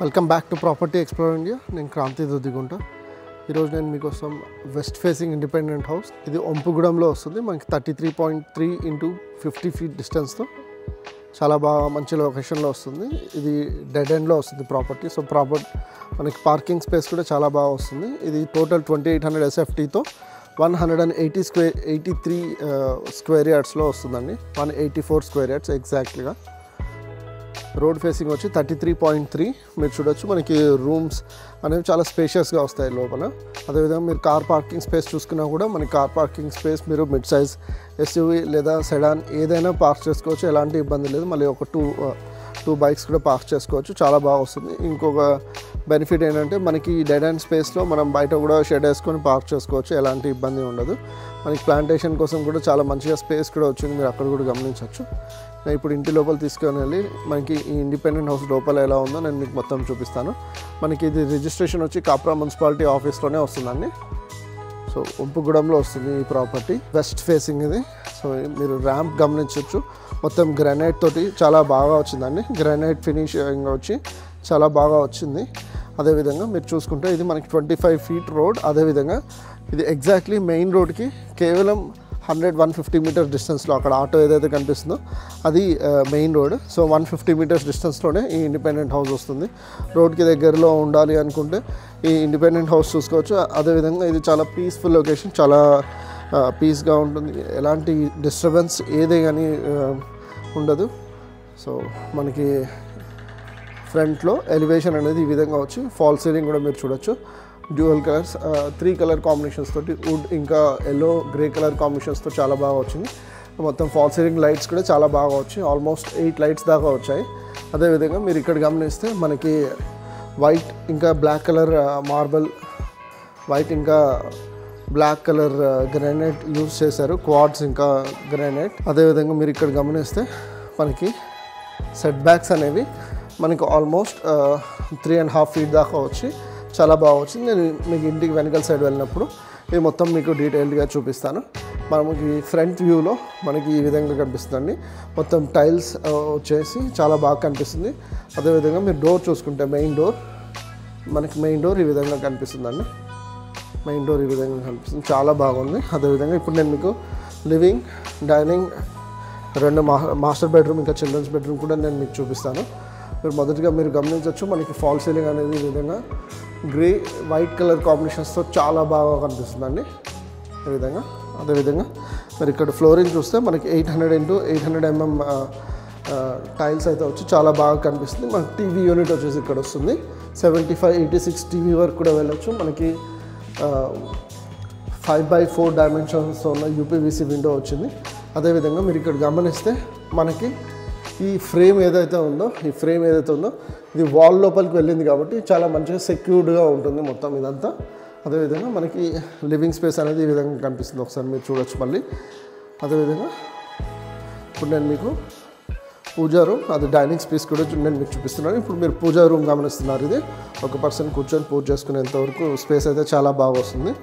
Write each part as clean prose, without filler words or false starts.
Welcome back to property explore India. నేను క్రాంతి దుద్దిగుంట. ఈరోజు నేను మీకోసం వెస్ట్ ఫేసింగ్ ఇండిపెండెంట్ హౌస్, ఇది ఒంపుగూడెంలో వస్తుంది. మనకి 33.3 ఇంటూ 50 ఫీట్ డిస్టెన్స్తో చాలా బాగా మంచి లొకేషన్లో వస్తుంది. ఇది డెడ్ ఎండ్లో వస్తుంది ప్రాపర్టీ. సో మనకి పార్కింగ్ స్పేస్ కూడా చాలా బాగా వస్తుంది. ఇది టోటల్ 2800 SFTతో 183 స్క్వేర్ యార్డ్స్లో వస్తుందండి. 184 స్క్వేర్ యార్డ్స్ ఎగ్జాక్ట్లీగా. రోడ్ ఫేసింగ్ వచ్చి 33.3 మీరు చూడొచ్చు. మనకి రూమ్స్ అనేవి చాలా స్పేషియస్గా వస్తాయి లోపల. అదేవిధంగా మీరు కార్ పార్కింగ్ స్పేస్ చూసుకున్నా కూడా మనకి కార్ పార్కింగ్ స్పేస్ మీరు మిడ్ సైజ్ SUV లేదా సెడాన్ ఏదైనా పార్క్ చేసుకోవచ్చు, ఎలాంటి ఇబ్బంది లేదు. మళ్ళీ ఒక టూ బైక్స్ కూడా పార్క్ చేసుకోవచ్చు, చాలా బాగా వస్తుంది. ఇంకొక బెనిఫిట్ ఏంటంటే మనకి డెడ్ అండ్ స్పేస్లో మనం బయట కూడా షెడ్ వేసుకొని పార్క్ చేసుకోవచ్చు, ఎలాంటి ఇబ్బంది ఉండదు. మనకి ప్లాంటేషన్ కోసం కూడా చాలా మంచిగా స్పేస్ కూడా వచ్చింది, మీరు అక్కడ కూడా గమనించవచ్చు. నేను ఇప్పుడు ఇంటి లోపల తీసుకొని వెళ్ళి మనకి ఈ ఇండిపెండెంట్ హౌస్ లోపల ఎలా ఉందో నేను మీకు మొత్తం చూపిస్తాను. మనకి ఇది రిజిస్ట్రేషన్ వచ్చి కాప్రా మున్సిపాలిటీ ఆఫీస్లోనే వస్తుందండి. సో ఒంపుగూడెంలో వస్తుంది ఈ ప్రాపర్టీ, వెస్ట్ ఫేసింగ్ ఇది. సో మీరు ర్యాంప్ గమనించవచ్చు, మొత్తం గ్రానైట్ తోటి చాలా బాగా వచ్చిందండి. గ్రానైట్ ఫినిషింగ్ వచ్చి చాలా బాగా వచ్చింది. అదేవిధంగా మీరు చూసుకుంటే ఇది మనకి 25 ఫీట్ రోడ్. అదేవిధంగా ఇది ఎగ్జాక్ట్లీ మెయిన్ రోడ్కి కేవలం 150 మీటర్స్ డిస్టెన్స్లో, అక్కడ ఆటో ఏదైతే కనిపిస్తుందో అది మెయిన్ రోడ్. సో 150 మీటర్స్ డిస్టెన్స్లోనే ఈ ఇండిపెండెంట్ హౌస్ వస్తుంది. రోడ్కి దగ్గరలో ఉండాలి అనుకుంటే ఈ ఇండిపెండెంట్ హౌస్ చూసుకోవచ్చు. అదేవిధంగా ఇది చాలా పీస్ఫుల్ లొకేషన్, చాలా పీస్గా ఉంటుంది, ఎలాంటి డిస్టర్బెన్స్ ఏదే కానీ ఉండదు. సో మనకి ఫ్రంట్లో ఎలివేషన్ అనేది ఈ విధంగా వచ్చి ఫాల్ సీలింగ్ కూడా మీరు చూడొచ్చు. డ్యూయల్ కలర్స్ 3 కలర్ కాంబినేషన్స్ తోటి, వుడ్ ఇంకా ఎల్లో గ్రే కలర్ కాంబినేషన్స్తో చాలా బాగా వచ్చింది. మొత్తం ఫాల్ సీలింగ్ లైట్స్ కూడా చాలా బాగా వచ్చాయి, ఆల్మోస్ట్ 8 లైట్స్ దాకా వచ్చాయి. అదేవిధంగా మీరు ఇక్కడ గమనిస్తే మనకి వైట్ ఇంకా బ్లాక్ కలర్ మార్బల్, వైట్ ఇంకా బ్లాక్ కలర్ గ్రానైట్ యూజ్ చేశారు, క్వాడ్స్ ఇంకా గ్రానైట్. అదేవిధంగా మీరు ఇక్కడ గమనిస్తే మనకి సెట్ బ్యాక్స్ అనేవి మనకి ఆల్మోస్ట్ 3.5 ఫీట్ దాకా వచ్చి చాలా బాగా వచ్చింది. నేను మీకు ఇంటికి వెనకాల సైడ్ వెళ్ళినప్పుడు ఇది మొత్తం మీకు డీటెయిల్డ్గా చూపిస్తాను. మనకి ఫ్రంట్ వ్యూలో మనకి ఈ విధంగా కనిపిస్తుందండి. మొత్తం టైల్స్ వచ్చేసి చాలా బాగా కనిపిస్తుంది. అదేవిధంగా మీరు డోర్ చూసుకుంటే మెయిన్ డోర్ ఈ విధంగా కనిపిస్తుందండి. మెయిన్ డోర్ ఈ విధంగా కనిపిస్తుంది, చాలా బాగుంది. అదేవిధంగా ఇప్పుడు నేను మీకు లివింగ్, డైనింగ్, 2 మాస్టర్ బెడ్రూమ్ ఇంకా చిల్డ్రన్స్ బెడ్రూమ్ కూడా నేను మీకు చూపిస్తాను. మొదటిగా మీరు గమనించవచ్చు, మనకి ఫాల్ సీలింగ్ అనేది ఈ విధంగా గ్రే వైట్ కలర్ కాంబినేషన్స్తో చాలా బాగా కనిపిస్తుందండి ఈ విధంగా. అదేవిధంగా మరి ఇక్కడ ఫ్లోరింగ్ చూస్తే మనకి 800 x 800 mm టైల్స్ అయితే వచ్చి చాలా బాగా కనిపిస్తుంది. మనకి టీవీ యూనిట్ వచ్చేసి ఇక్కడ వస్తుంది. 75-86 టీవీ వరకు కూడా వెళ్ళొచ్చు. మనకి 5x4 డైమెన్షన్స్తో ఉన్న UPVC విండో వచ్చింది. అదేవిధంగా మీరు ఇక్కడ గమనిస్తే మనకి ఈ ఫ్రేమ్ ఏదైతే ఉందో ఇది వాల్ లోపలికి వెళ్ళింది కాబట్టి చాలా మంచిగా సెక్యూర్డ్గా ఉంటుంది మొత్తం ఇదంతా. అదేవిధంగా మనకి లివింగ్ స్పేస్ అనేది ఈ విధంగా కనిపిస్తుంది, ఒకసారి మీరు చూడొచ్చు మళ్ళీ. అదేవిధంగా ఇప్పుడు నేను మీకు పూజా రూమ్, అది డైనింగ్ స్పేస్ కూడా నేను మీకు చూపిస్తున్నాను. ఇప్పుడు మీరు పూజా రూమ్ గమనిస్తున్నారు. ఇది ఒక పర్సన్ కూర్చొని పూజ చేసుకునేంతవరకు స్పేస్ అయితే చాలా బాగా వస్తుంది.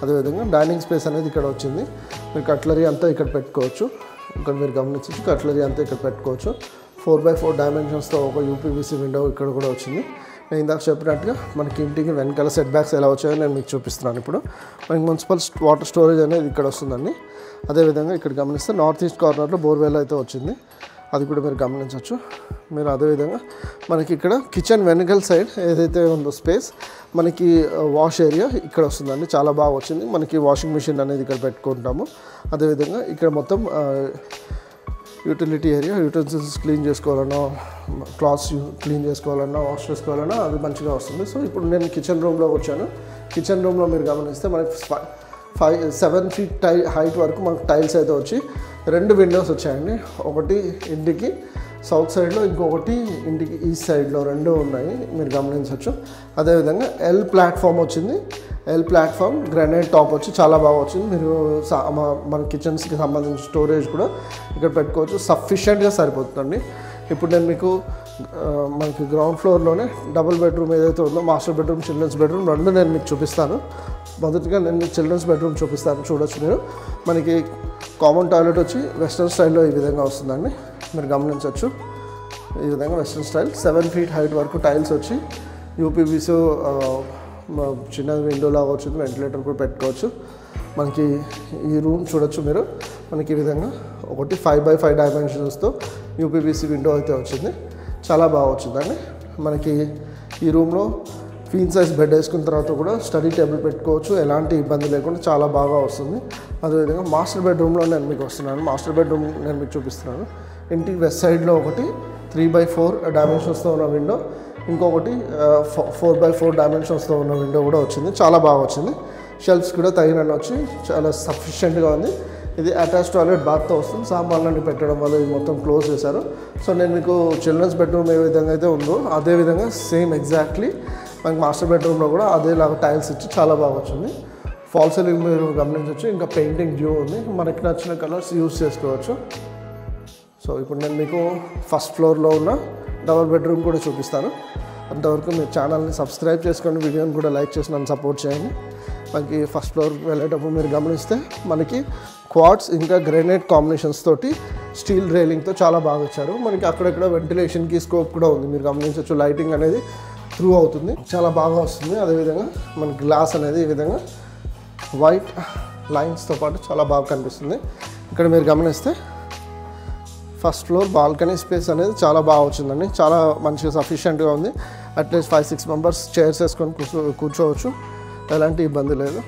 అదేవిధంగా డైనింగ్ స్పేస్ అనేది ఇక్కడ వచ్చింది. మీరు కట్లరీ అంతా ఇక్కడ పెట్టుకోవచ్చు. ఇక్కడ మీరు గమనించవచ్చు, కట్లరీ అంతా ఇక్కడ పెట్టుకోవచ్చు. 4x4 డైమెన్షన్స్తో ఒక UPVC విండో ఇక్కడ కూడా వచ్చింది. నేను ఇందాక చెప్పినట్టుగా మనకి ఇంటికి వెనకాల సెట్ బ్యాక్స్ ఎలా వచ్చాయో నేను మీకు చూపిస్తున్నాను. ఇప్పుడు మనకి మున్సిపల్ వాటర్ స్టోరేజ్ అనేది ఇక్కడ వస్తుందండి. అదేవిధంగా ఇక్కడ గమనిస్తే నార్త్ ఈస్ట్ కార్నర్లో బోర్వెల్ అయితే వచ్చింది, అది కూడా మీరు గమనించవచ్చు. మీరు అదేవిధంగా మనకి ఇక్కడ కిచెన్ వెనకల్ సైడ్ ఏదైతే ఉందో స్పేస్, మనకి వాష్ ఏరియా ఇక్కడ వస్తుందండి, చాలా బాగా వచ్చింది. మనకి వాషింగ్ మిషన్ అనేది ఇక్కడ పెట్టుకుంటాము. అదేవిధంగా ఇక్కడ మొత్తం యూటిలిటీ ఏరియా, యూటెన్సిల్స్ క్లీన్ చేసుకోవాలన్నా, క్లాత్స్ క్లీన్ చేసుకోవాలన్నా, వాష్ చేసుకోవాలన్నా అది మంచిగా వస్తుంది. సో ఇప్పుడు నేను కిచెన్ రూమ్లో వచ్చాను. కిచెన్ రూమ్లో మీరు గమనిస్తే మనకి 7 ఫీట్ హైట్ వరకు మనకు టైల్స్ అయితే వచ్చి 2 విండోస్ వచ్చాయండి. ఒకటి ఇంటికి సౌత్ సైడ్లో, ఇంకొకటి ఇంటికి ఈస్ట్ సైడ్లో, 2 ఉన్నాయి మీరు గమనించవచ్చు. అదేవిధంగా ఎల్ ప్లాట్ఫామ్ వచ్చింది. ఎల్ ప్లాట్ఫామ్ గ్రానైట్ టాప్ వచ్చి చాలా బాగా వచ్చింది. మీరు మన కిచెన్స్కి సంబంధించిన స్టోరేజ్ కూడా ఇక్కడ పెట్టుకోవచ్చు, సఫిషియెంట్గా సరిపోతుందండి. ఇప్పుడు నేను మీకు మనకి గ్రౌండ్ ఫ్లోర్లోనే డబుల్ బెడ్రూమ్ ఏదైతే ఉందో, మాస్టర్ బెడ్రూమ్, చిల్డ్రన్స్ బెడ్రూమ్ 2 నేను మీకు చూపిస్తాను. మొదటిగా నేను మీకు చిల్డ్రన్స్ బెడ్రూమ్ చూపిస్తాను, చూడొచ్చు మీరు. మనకి కామన్ టాయిలెట్ వచ్చి వెస్ట్రన్ స్టైల్లో ఈ విధంగా వస్తుందండి, మీరు గమనించవచ్చు. ఈ విధంగా వెస్ట్రన్ స్టైల్ 7 feet హైట్ వరకు టైల్స్ వచ్చి యూపీవీసీ చిన్న విండో లాగా వచ్చింది, వెంటిలేటర్ కూడా పెట్టుకోవచ్చు. మనకి ఈ రూమ్ చూడొచ్చు మీరు, మనకి ఈ విధంగా ఒకటి 5x5 డైమెన్షన్స్తో యూపీవీసీ విండో అయితే వచ్చింది, చాలా బాగా వచ్చిందండి. మనకి ఈ రూమ్లో క్వీన్ సైజ్ బెడ్ వేసుకున్న తర్వాత కూడా స్టడీ టేబుల్ పెట్టుకోవచ్చు, ఎలాంటి ఇబ్బంది లేకుండా చాలా బాగా వస్తుంది. అదేవిధంగా మాస్టర్ బెడ్రూమ్లో నేను మీకు వస్తున్నాను, మాస్టర్ బెడ్రూమ్ నేను మీకు చూపిస్తున్నాను. ఇంటి వెస్ట్ సైడ్లో ఒకటి 3x4 డైమెన్షన్స్తో ఉన్న విండో, ఇంకొకటి 4x4 డైమెన్షన్స్తో ఉన్న విండో కూడా వచ్చింది, చాలా బాగా వచ్చింది. షెల్ఫ్స్ కూడా తగినన్ని వచ్చి చాలా సఫిషియెంట్గా ఉంది. ఇది అటాచ్ టాయిలెట్ బాత్తో వస్తుంది, సామాన్లన్నీ పెట్టడం వల్ల ఇది మొత్తం క్లోజ్ చేశారు. సో నేను మీకు చిల్డ్రన్స్ బెడ్రూమ్ ఏ విధంగా అయితే ఉందో అదే విధంగా సేమ్ ఎగ్జాక్ట్లీ మనకి మాస్టర్ బెడ్రూమ్లో కూడా అదేలాగా టైల్స్ ఇచ్చి చాలా బాగా వచ్చింది. ఫాల్ సీలింగ్ మీరు గమనించవచ్చు, ఇంకా పెయింటింగ్ డ్యూ ఉంది, మనకి నచ్చిన కలర్స్ యూజ్ చేసుకోవచ్చు. సో ఇప్పుడు నేను మీకు ఫస్ట్ ఫ్లోర్లో ఉన్న డబుల్ బెడ్రూమ్ కూడా చూపిస్తాను. అంతవరకు మీరు ఛానల్ని సబ్స్క్రైబ్ చేసుకొని వీడియోని కూడా లైక్ చేసి నన్ను సపోర్ట్ చేయండి. మనకి ఫస్ట్ ఫ్లోర్కి వెళ్ళేటప్పుడు మీరు గమనిస్తే మనకి క్వార్ట్స్ ఇంకా గ్రానైట్ కాంబినేషన్స్ తోటి స్టీల్ రైలింగ్తో చాలా బాగా ఇచ్చారు. మనకి అక్కడక్కడ వెంటిలేషన్కి స్కోప్ కూడా ఉంది, మీరు గమనించవచ్చు. లైటింగ్ అనేది త్రూ అవుతుంది, చాలా బాగా వస్తుంది. అదేవిధంగా మన గ్లాస్ అనేది ఈ విధంగా వైట్ లైన్స్తో పాటు చాలా బాగా కనిపిస్తుంది. ఇక్కడ మీరు గమనిస్తే ఫస్ట్ ఫ్లోర్ బాల్కనీ స్పేస్ అనేది చాలా బాగా వచ్చిందండి, చాలా మంచిగా సఫిషియెంట్గా ఉంది. అట్లీస్ట్ 5-6 మెంబర్స్ చైర్స్ వేసుకొని కూర్చోవచ్చు, ఎలాంటి ఇబ్బంది లేదు.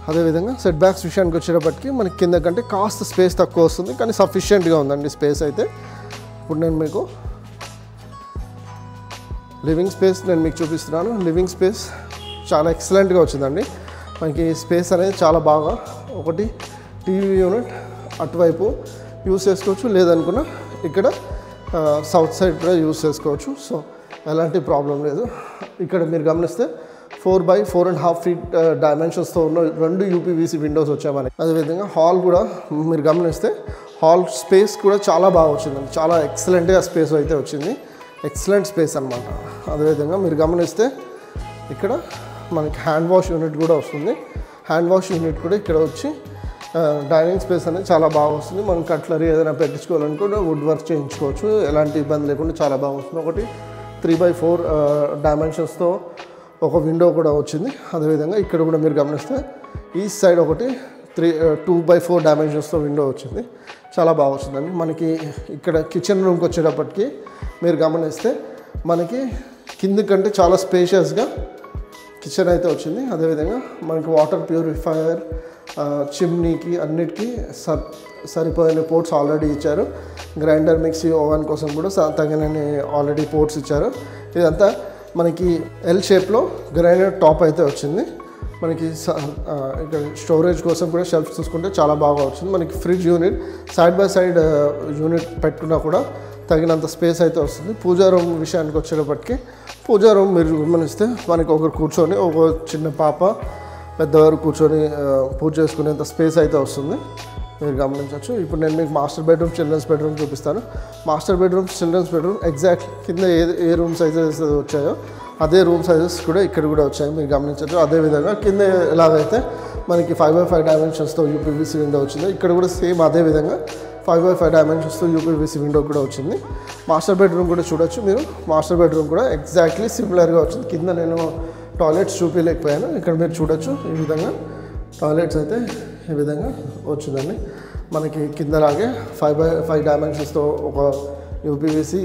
అదేవిధంగా సెట్ బ్యాక్స్ విషయానికి వచ్చేటప్పటికి మనకి కింద కంటే కాస్త స్పేస్ తక్కువ వస్తుంది, కానీ సఫిషియెంట్గా ఉందండి స్పేస్ అయితే. ఇప్పుడు నేను మీకు లివింగ్ స్పేస్ నేను మీకు చూపిస్తున్నాను. లివింగ్ స్పేస్ చాలా ఎక్సలెంట్గా వచ్చిందండి. మనకి స్పేస్ అనేది చాలా బాగా, ఒకటి టీవీ యూనిట్ అటువైపు యూస్ చేసుకోవచ్చు, లేదనుకున్నా ఇక్కడ సౌత్ సైడ్ కూడా యూస్ చేసుకోవచ్చు. సో ఎలాంటి ప్రాబ్లం లేదు. ఇక్కడ మీరు గమనిస్తే 4x4.5 feet డైమెన్షన్స్తో ఉన్న 2 యూపీవీసీ విండోస్ వచ్చాయి మనకి. అదేవిధంగా హాల్ కూడా మీరు గమనిస్తే హాల్ స్పేస్ కూడా చాలా బాగా వచ్చిందండి, చాలా ఎక్సలెంట్గా స్పేస్ అయితే వచ్చింది, ఎక్సలెంట్ స్పేస్ అనమాట. అదేవిధంగా మీరు గమనిస్తే ఇక్కడ మనకి హ్యాండ్ వాష్ యూనిట్ కూడా వస్తుంది. హ్యాండ్ వాష్ యూనిట్ కూడా ఇక్కడ వచ్చి డైనింగ్ స్పేస్ అనేది చాలా బాగా వస్తుంది. మనం కట్లరీ ఏదైనా పెట్టించుకోవాలనుకుంటే వుడ్ వర్క్ చేయించుకోవచ్చు, ఎలాంటి ఇబ్బంది లేకుండా చాలా బాగా వస్తుంది. ఒకటి 3x4 డైమెన్షన్స్తో ఒక విండో కూడా వచ్చింది. అదేవిధంగా ఇక్కడ కూడా మీరు గమనిస్తే ఈస్ట్ సైడ్ ఒకటి 2x4 డైమెన్షన్స్తో విండో వచ్చింది, చాలా బాగా వచ్చిందండి. మనకి ఇక్కడ కిచెన్ రూమ్కి వచ్చేటప్పటికి మీరు గమనిస్తే మనకి కింది కంటే చాలా స్పేషియస్గా కిచెన్ అయితే వచ్చింది. అదేవిధంగా మనకి వాటర్ ప్యూరిఫైయర్, చిమ్నీకి అన్నిటికీ సరిపోయిన పోర్ట్స్ ఆల్రెడీ ఇచ్చారు. గ్రైండర్, మిక్సీ, ఓవెన్ కోసం కూడా తగినన్ని ఆల్రెడీ పోర్ట్స్ ఇచ్చారు. ఇదంతా మనకి ఎల్ షేప్లో గ్రైండర్ టాప్ అయితే వచ్చింది. మనకి ఇక్కడ స్టోరేజ్ కోసం కూడా షెల్ఫ్స్ చూసుకుంటే చాలా బాగా వచ్చింది. మనకి fridge unit side by side unit పెట్టుకున్నా కూడా తగినంత స్పేస్ అయితే వస్తుంది. పూజా రూమ్ విషయానికి వచ్చేటప్పటికి పూజా రూమ్ మీరు గమనిస్తే మనకి ఒకరు కూర్చొని, ఒక చిన్న పాప, పెద్దవారు కూర్చొని పూజ చేసుకునేంత స్పేస్ అయితే వస్తుంది, మీరు గమనించవచ్చు. ఇప్పుడు నేను మీకు మాస్టర్ బెడ్రూమ్, చిల్డ్రన్స్ బెడ్రూమ్ చూపిస్తాను. Master bedroom, children's bedroom exact కింద ఏ రూమ్ సైజెస్ వచ్చాయో అదే రూమ్ సైజెస్ కూడా ఇక్కడ కూడా వచ్చాయి, మీరు గమనించవచ్చు. అదేవిధంగా కింద ఎలాగైతే మనకి 5x5 డైమెన్షన్స్తో యూపీవీసీ విండో వచ్చిందో ఇక్కడ కూడా సేమ్ అదేవిధంగా 5x5 డైమెన్షన్స్తో యూపీవీసీ విండో కూడా వచ్చింది. మాస్టర్ బెడ్రూమ్ కూడా చూడొచ్చు మీరు. మాస్టర్ బెడ్రూమ్ కూడా ఎగ్జాక్ట్లీ సిమిలర్గా వచ్చింది. కింద నేను టాయిలెట్స్ చూపించలేకపోయాను, ఇక్కడ మీరు చూడొచ్చు. ఈ విధంగా టాయిలెట్స్ అయితే ఈ విధంగా వచ్చిందండి. మనకి కిందలాగే 5x5 డైమెన్షన్స్తో ఒక యూపీవీసీ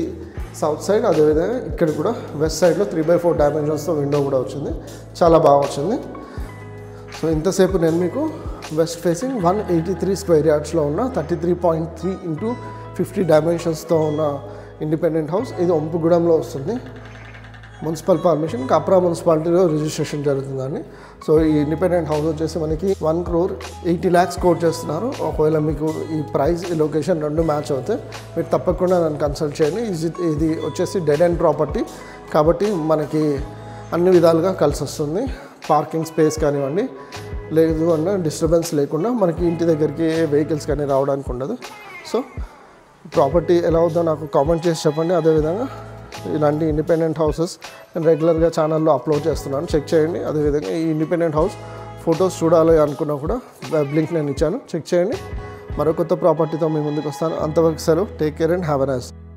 సౌత్ సైడ్, అదేవిధంగా ఇక్కడ కూడా వెస్ట్ సైడ్లో 3x4 డైమెన్షన్స్తో విండో కూడా వచ్చింది, చాలా బాగా వచ్చింది. సో ఇంతసేపు నేను మీకు వెస్ట్ ఫేసింగ్ 183 స్క్వేర్ యార్డ్స్లో ఉన్న 33.3 x 50 డైమెన్షన్స్తో ఉన్న ఇండిపెండెంట్ హౌస్. ఇది ఒంపుగూడెంలో వస్తుంది. మున్సిపల్ పర్మిషన్, కప్రా మున్సిపాలిటీలో రిజిస్ట్రేషన్ జరుగుతుందండి. సో ఈ ఇండిపెండెంట్ హౌస్ వచ్చేసి మనకి 1,80,00,000 కోట్ చేస్తున్నారు. ఒకవేళ మీకు ఈ ప్రైస్, ఈ లొకేషన్ రెండు మ్యాచ్ అవుతాయి, మీరు తప్పకుండా నన్ను కన్సల్ట్ చేయండి. ఇది వచ్చేసి డెడ్ ఎండ్ ప్రాపర్టీ కాబట్టి మనకి అన్ని విధాలుగా కలిసి వస్తుంది. పార్కింగ్ స్పేస్ కానివ్వండి, లేదు అన్న డిస్టర్బెన్స్ లేకుండా మనకి ఇంటి దగ్గరికి వెహికల్స్ కానీ రావడానికి ఉండదు. సో ప్రాపర్టీ ఎలా అవుతుందో నాకు కామెంట్ చేసి చెప్పండి. అదేవిధంగా ఇలాంటి ఇండిపెండెంట్ హౌసెస్ నేను రెగ్యులర్గా ఛానల్లో అప్లోడ్ చేస్తున్నాను, చెక్ చేయండి. అదేవిధంగా ఈ ఇండిపెండెంట్ హౌస్ ఫొటోస్ చూడాలి అనుకున్నా కూడా వెబ్ లింక్ నేను ఇచ్చాను, చెక్ చేయండి. మరో కొత్త ప్రాపర్టీతో మీ ముందుకు వస్తాను. అంతవరకు సెలవు. Take care and have a nice day.